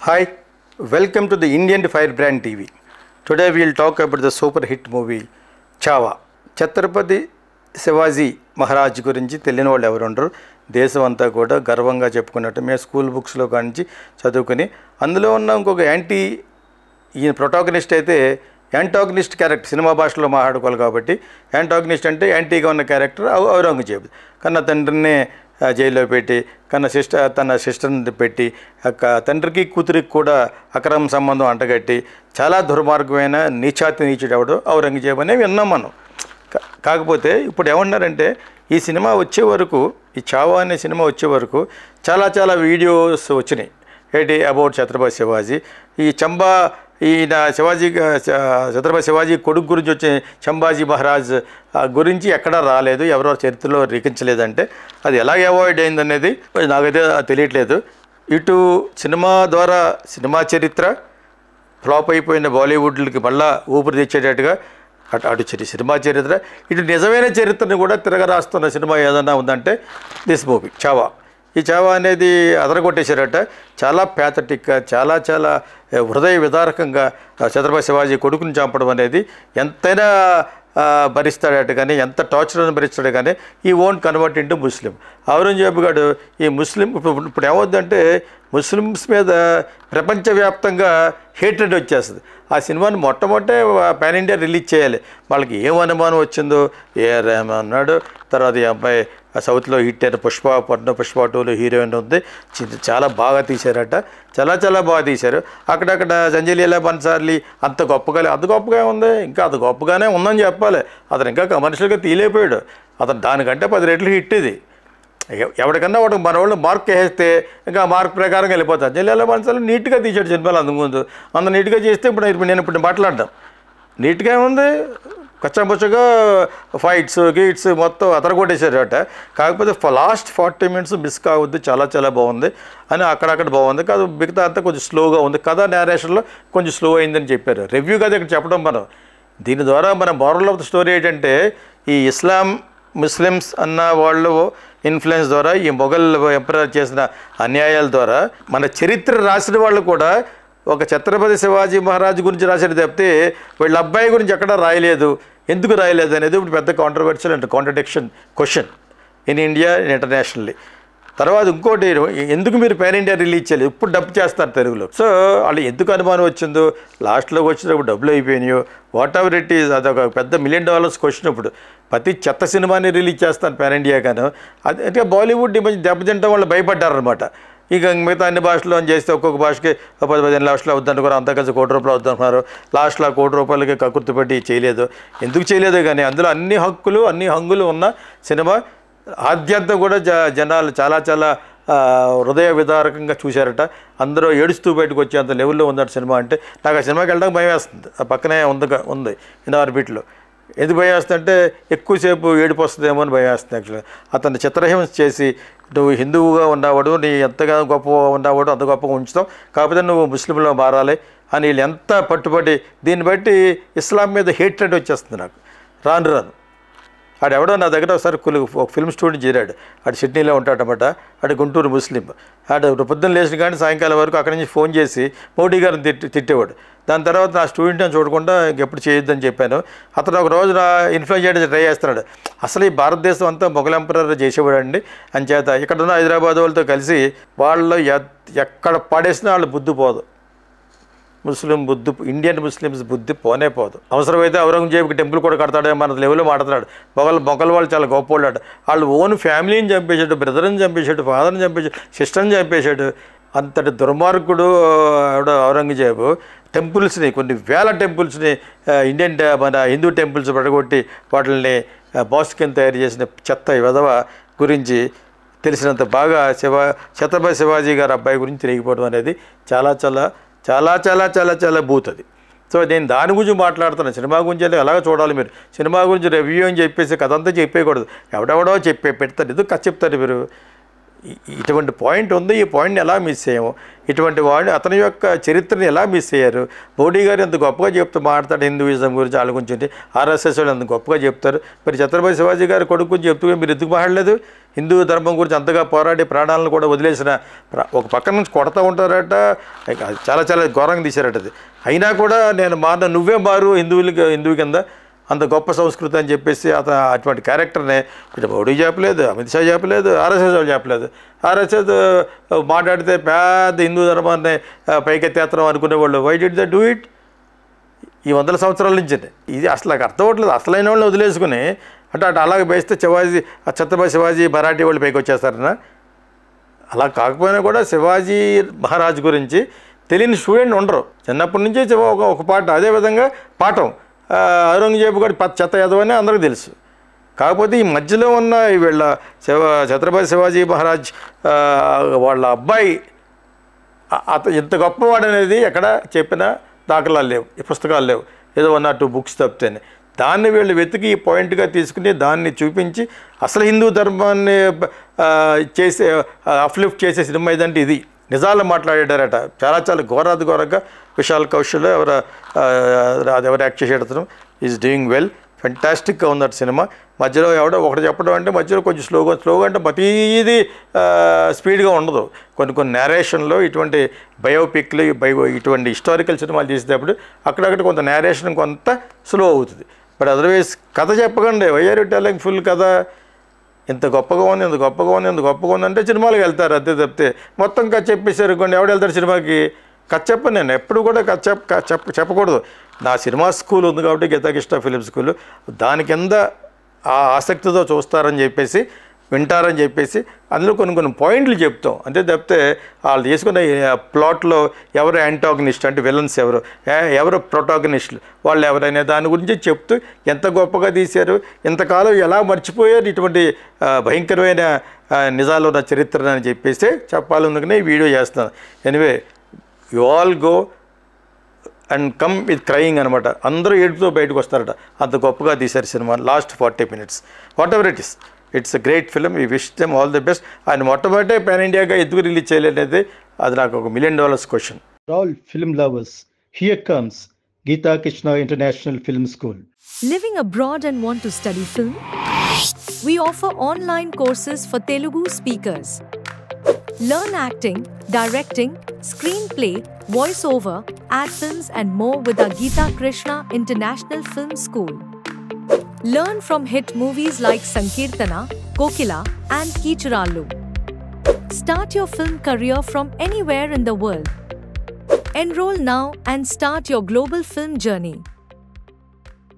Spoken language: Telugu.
Hi, welcome to the Indian Firebrand TV. Today we will talk about the super hit movie Chava. Chhatrapati Shivaji Maharaj గురించి తెలియని వాళ్ళు ఎవరు ఉండరు. దేశం అంతా కూడా గర్వంగా చెప్పుకున్నట్టు మేము స్కూల్ బుక్స్లో కానించి చదువుకుని అందులో ఉన్న ఇంకొక ఈయన ప్రొటాగనిస్ట్ అయితే యాంటాగనిస్ట్ క్యారెక్టర్ సినిమా భాషలో మాట్లాడుకోవాలి కాబట్టి యాంటాగనిస్ట్ అంటే యాంటీగా ఉన్న క్యారెక్టర్ ఔరంగజేబు. కన్నా తండ్రిని జైల్లో పెట్టి తన సిస్టర్ని పెట్టి తండ్రికి కూతురికి కూడా అక్రమ సంబంధం అంటగట్టి చాలా దుర్మార్గమైన నీచుడెవడు ఔరంగజేబు అనే విన్నాం మనం. కాకపోతే ఇప్పుడు ఏమన్నారంటే ఈ సినిమా వచ్చే వరకు, ఈ చావా అనే సినిమా వచ్చే వరకు చాలా వీడియోస్ వచ్చినాయి ఏంటి అబౌట్ ఛత్రపతి శివాజీ. ఈ ఈయన ఛత్రపతి శివాజీ కొడుకు గురించి వచ్చే చంబాజీ మహారాజ్ గురించి ఎక్కడా రాలేదు, ఎవరో చరిత్రలో లిఖించలేదంటే అది ఎలా అవాయిడ్ అయిందనేది నాకైతే తెలియట్లేదు. ఇటు సినిమా ద్వారా సినిమా చరిత్ర ఫ్లాప్ అయిపోయిన బాలీవుడ్లకి మళ్ళా ఊపిరి తెచ్చేటట్టుగా అటు సినిమా చరిత్ర, ఇటు నిజమైన చరిత్రను కూడా తిరగరాస్తున్న సినిమా ఏదన్నా ఉందంటే దిస్ మూవీ చావా. ఈ చావా అనేది అదరగొట్టేశారట. చాలా ప్యాథటిక్గా చాలా హృదయ విదారకంగా ఛత్రపతి శివాజీ కొడుకుని చంపడం అనేది ఎంతైనా భరిస్తాడట, కానీ ఎంత టార్చర్ భరిస్తాడు, కానీ ఈ ఓన్ కన్వర్ట్ ఇంటూ ముస్లిం. ఔరంగజేబు గారు ఈ ముస్లిం ఇప్పుడు ఏమవుతుందంటే ముస్లిమ్స్ మీద ప్రపంచవ్యాప్తంగా హేట్రెడ్ వచ్చేస్తుంది. ఆ సినిమాని మొట్టమొదటే పాన్ ఇండియా రిలీజ్ చేయాలి. వాళ్ళకి ఏం అనుమానం వచ్చిందో ఏఆర్ రెహమాన్ అన్నాడు, తర్వాత ఈ అబ్బాయి సౌత్లో హిట్ అయిన పుష్ప 2లో హీరోయిన్ ఉంది, చాలా బాగా తీశారట, చాలా బాగా తీశారు. అక్కడక్కడ సంజయ్ లీలా బన్సాలి అంత గొప్పగా ఉంది, ఇంకా అంత గొప్పగానే ఉందని చెప్పాలి. అతను ఇంకా కమర్షియల్గా తీయలేకపోయాడు. అతను దానికంటే 10 రెట్లు హిట్ ఇది. ఎవరికన్నా ఒకటి మన వాళ్ళు మార్క్ వేస్తే ఇంకా మార్క్ ప్రకారం వెళ్ళిపోతారు. సంజయ్ లీలా బన్సాలి నీట్గా తీసాడు సినిమాలు, అందుముందు అంత నీట్గా చేస్తే ఇప్పుడు మాట్లాడడం నీట్గా ఉంది. కచ్చాబుచ్చగా ఫైట్స్ గీట్స్ మొత్తం అతరగొట్టేశారట. కాకపోతే లాస్ట్ 40 మినిట్స్ మిస్ కావద్దు, చాలా బాగుంది అని అక్కడక్కడ బాగుంది. కాదు మిగతా అంతా కొంచెం స్లోగా ఉంది, కథ నేరేషన్లో కొంచెం స్లో అయిందని చెప్పారు. రివ్యూ కదా ఇక్కడ చెప్పడం మనం. దీని ద్వారా మన మోరల్ ఆఫ్ ద స్టోరీ ఏంటంటే ఈ ముస్లిమ్స్ అన్న వాళ్ళు ఇన్ఫ్లుయెన్స్ ద్వారా ఈ మొఘల్ ఎంపరర్ చేసిన అన్యాయాల ద్వారా మన చరిత్ర రాసిన వాళ్ళు కూడా ఒక ఛత్రపతి శివాజీ మహారాజ్ గురించి రాసేది తప్పితే వీళ్ళ అబ్బాయి గురించి ఎక్కడా రాయలేదు. ఎందుకు రాయలేదు అనేది ఇప్పుడు పెద్ద controversial and contradiction question in India internationally. తర్వాత ఇంకోటి, ఎందుకు మీరు పాన్ ఇండియా రిలీజ్ చేయలేదు, ఇప్పుడు డబ్ చేస్తారు తెలుగులో. సో వాళ్ళు ఎందుకు అనుమానం వచ్చిందో, లాస్ట్లోకి వచ్చినప్పుడు డబ్బులు అయిపోయినాయో, వాట్ ఎవర్ ఇట్ ఈజ్, అదొక పెద్ద $1 million క్వశ్చన్. ఇప్పుడు ప్రతి చెత్త సినిమాని రిలీజ్ చేస్తాను పాన్ ఇండియా గాను. అది అంటే బాలీవుడ్ ఈ మధ్య దెబ్బతింటాం వాళ్ళు భయపడ్డారనమాట. ఇక మిగతా అన్ని భాషల్లో చేస్తే ఒక్కొక్క భాషకి 10-15 లక్షలు అవుతుందనుకున్నారు, అంతా కలిసి ₹1 కోటి అవుతుంటున్నారు. లాస్ట్లో ₹1 కోటి కక్కుర్తిపెట్టి చేయలేదు. ఎందుకు చేయలేదు కానీ అందులో అన్ని హంగులు ఉన్న సినిమా. ఆద్యంతం కూడా జనాలు చాలా హృదయ విదారకంగా చూశారట. అందరూ ఏడుస్తూ బయటకు వచ్చేంత లెవెల్లో ఉందట సినిమా. అంటే నాకు ఆ సినిమాకి వెళ్ళడానికి భయం వేస్తుంది. ఆ పక్కనే ఉంది ఇన్ ఆర్బిట్లో. ఎందుకు భయం వేస్తుందంటే ఎక్కువసేపు ఏడుపు వస్తుందేమో అని భయం వేస్తుంది. యాక్చువల్గా అతన్ని చిత్రహింస చేసి నువ్వు హిందువుగా ఉన్నవాడు, నీ ఎంతగా గొప్పగా ఉన్నవాడు అంత గొప్పగా ఉంచుతావు, కాకపోతే నువ్వు ముస్లింలో మారాలి అని వీళ్ళు ఎంత పట్టుబడి, దీన్ని బట్టి ఇస్లాం మీద హేట్రెడ్ వచ్చేస్తుంది నాకు రాను. ఆడెవడో నా దగ్గర ఒకసారి ఒక ఫిల్మ్ స్టూడెంట్ చేరాడు. ఆడు సిడ్నీలో ఉంటాడనమాట. ఆడు గుంటూరు ముస్లిం. ఆడు పొద్దున్న లేచిన కానీ సాయంకాలం వరకు అక్కడి నుంచి ఫోన్ చేసి మోడీ గారిని తిట్టేవాడు. దాని తర్వాత నా స్టూడెంట్ని చూడకుండా ఇంకెప్పుడు చేయొద్దని చెప్పాను. అతను ఒక రోజు నా ఇన్ఫ్లుయెన్స్ చేయడానికి ట్రై చేస్తున్నాడు. అసలు ఈ భారతదేశం అంతా మొఘల్ ఎంపరర్ చేసేవాడు అండి. అంచేత ఇక్కడ ఉన్న హైదరాబాద్ వాళ్ళతో కలిసి వాళ్ళు ఎక్కడ పడేసినా వాళ్ళు బుద్ధి పోదు, ఇండియన్ ముస్లిమ్స్ బుద్ధి పోనే పోదు. అవసరమైతే ఔరంగజేబుకి టెంపుల్ కూడా కడతాడేమో మన లెవెల్లో మాట్లాడుతున్నాడు. మొఘల్ వాళ్ళు చాలా గొప్పవాళ్ళు. వాళ్ళు ఓన్ ఫ్యామిలీని చంపేశాడు, బ్రదర్ని చంపేశాడు, ఫాదర్ని చంపేశాడు, సిస్టర్ని చంపేశాడు. అంతటి దుర్మార్గుడు ఔరంగజేబు. టెంపుల్స్ని, కొన్ని వేల టెంపుల్స్ని, మన హిందూ టెంపుల్స్ పడగొట్టి వాటిని బాస్ కింద తయారు చేసిన చెత్త విధవ గురించి తెలిసినంత బాగా ఛత్రపతి శివాజీ గారి అబ్బాయి గురించి తిరిగిపోవడం అనేది చాలా బూత్ అది. సో నేను దాని గురించి మాట్లాడుతున్నాను. సినిమా గురించి అంటే అలాగే చూడాలి. మీరు సినిమా గురించి రివ్యూ అని చెప్పేసి కథ అంతా చెప్పేయకూడదు. ఎవడెవడో పెడతారు, ఎందుకు కథ చెప్తారు మీరు. ఇటువంటి పాయింట్ ఉంది, ఈ పాయింట్ని ఎలా మిస్ అయ్యాము, ఇటువంటి వాడు అతని యొక్క చరిత్రని ఎలా మిస్ అయ్యారు. మోడీ గారు ఎంత గొప్పగా చెప్తూ మాట్లాడతాడు హిందూయిజం గురించి, వాళ్ళ గురించి, ఆర్ఎస్ఎస్ వాళ్ళు ఎంత గొప్పగా చెప్తారు. మరి ఛత్రపతి శివాజీ గారు కొడుకు గురించి చెప్తూ మీరు ఎందుకు మాట్లాడలేదు? హిందూ ధర్మం గురించి అంతగా పోరాడి ప్రాణాలను కూడా వదిలేసిన ఒక పక్క నుంచి కొడతా ఉంటారట, చాలా చాలా ఘోరంగా తీశారట. అది అయినా కూడా నేను మారిన, నువ్వే మారు హిందువు కింద, అంత గొప్ప సంస్కృతి అని చెప్పేసి అటువంటి క్యారెక్టర్ని ఇటు మోడీ చెప్పలేదు, అమిత్ షా చెప్పలేదు, ఆర్ఎస్ఎస్ వాళ్ళు చెప్పలేదు. ఆర్ఎస్ఎస్ మాట్లాడితే పెద్ద హిందూ ధర్మాన్ని పైకెత్తేత్తనం అనుకునేవాళ్ళు. Why did they do it? ఈ 100 సంవత్సరాల నుంచి ఇది అసలు నాకు అర్థం అవ్వట్లేదు. అసలైన వాళ్ళని వదిలేసుకుని అంటే అటు అలాగే వేస్తే ఛత్రపతి శివాజీ మరాఠీ వాళ్ళు పైకి వచ్చేస్తారనా? అలా కాకపోయినా కూడా శివాజీ మహారాజ్ గురించి తెలియని స్టూడెంట్ ఉండరు. చిన్నప్పటి నుంచి ఒక పాట, అదేవిధంగా పాఠం ఔరంగజేబు కూడా చెత్త ఎదవని అందరికీ తెలుసు. కాకపోతే ఈ మధ్యలో ఉన్న వీళ్ళ ఛత్రపతి శివాజీ మహారాజ్ వాళ్ళ అబ్బాయి ఇంత గొప్పవాడు అనేది ఎక్కడ చెప్పిన దాఖలాలు లేవు, ఈ పుస్తకాలు లేవు, ఏదో 1 or 2 బుక్స్ తప్పితేనే. దాన్ని వీళ్ళు వెతికి ఈ పాయింట్గా తీసుకుని దాన్ని చూపించి అసలు హిందూ ధర్మాన్ని చేసే అప్లిఫ్ట్ చేసే సినిమా ఏదంటే ఇది. నిజాలు మాట్లాడారట, చాలా చాలా ఘోరంగా. విశాల్ కౌశల్ ఎవరు యాక్ట్ చేసేటతను ఈజ్ డూయింగ్ వెల్, ఫెంటాస్టిక్గా ఉంది అటు సినిమా. మధ్యలో ఎవడో ఒకటి చెప్పడం అంటే మధ్యలో కొంచెం స్లోగా అంటే ప్రతిదీ స్పీడ్గా ఉండదు. కొన్ని నేరేషన్లో ఇటువంటి బయోపిక్లు ఇటువంటి హిస్టారికల్ సినిమాలు చేసేటప్పుడు అక్కడక్కడ కొంత నేరేషన్ కొంత స్లో అవుతుంది. బట్ అదర్వైజ్ కథ చెప్పకండి, why are you telling full కథ. ఇంత గొప్పగా ఉంది అంటే సినిమాలకు వెళ్తారు, అంతే తప్పితే మొత్తం కథ చెప్పేసారు కొన్ని. ఎవడు వెళ్తారు సినిమాకి? కథ చెప్పను నేను ఎప్పుడు కూడా, చెప్పకూడదు. నా సినిమా స్కూల్ ఉంది కాబట్టి గీతాకృష్ణ ఫిలిం స్కూల్, దాని కింద ఆ ఆసక్తితో చూస్తారని చెప్పేసి, వింటారని చెప్పేసి అందులో కొన్ని పాయింట్లు చెప్తాం, అంతే తప్పితే వాళ్ళు తీసుకున్న ప్లాట్లో ఎవరు యాంటాగనిస్ట్ అంటే విలన్స్ ఎవరు ప్రొటాగనిస్టులు వాళ్ళు ఎవరైనా దాని గురించి చెప్తూ ఎంత గొప్పగా తీశారు, ఇంతకాలం ఎలా మర్చిపోయారు ఇటువంటి భయంకరమైన నిజాలు ఉన్న చరిత్ర అని చెప్పేసి చెప్పాలనుకునే ఈ వీడియో చేస్తున్నాను. Anyway, you all go and come with crying అనమాట. అందరూ ఏడుపుతో బయటకు వస్తారట, అంత గొప్పగా తీశారు cinema. Last 40 minutes what ever it is, it's a great film. We wish them all the best. ఆయన మొట్టమొదటి పాన్ ఇండియాగా ఎందుకు రిలీజ్ చేయలేదనేది అది నాకు ఒక $1 million question. All film lovers, here comes Geeta Krishna International Film School. Living abroad and want to study film? We offer online courses for Telugu speakers. Learn acting, directing, screenplay, voiceover, ad films and more with our Geeta Krishna International Film School. Learn from hit movies like Sankirtana, Kokila and Kichurallu. Start your film career from anywhere in the world. Enroll now and start your global film journey.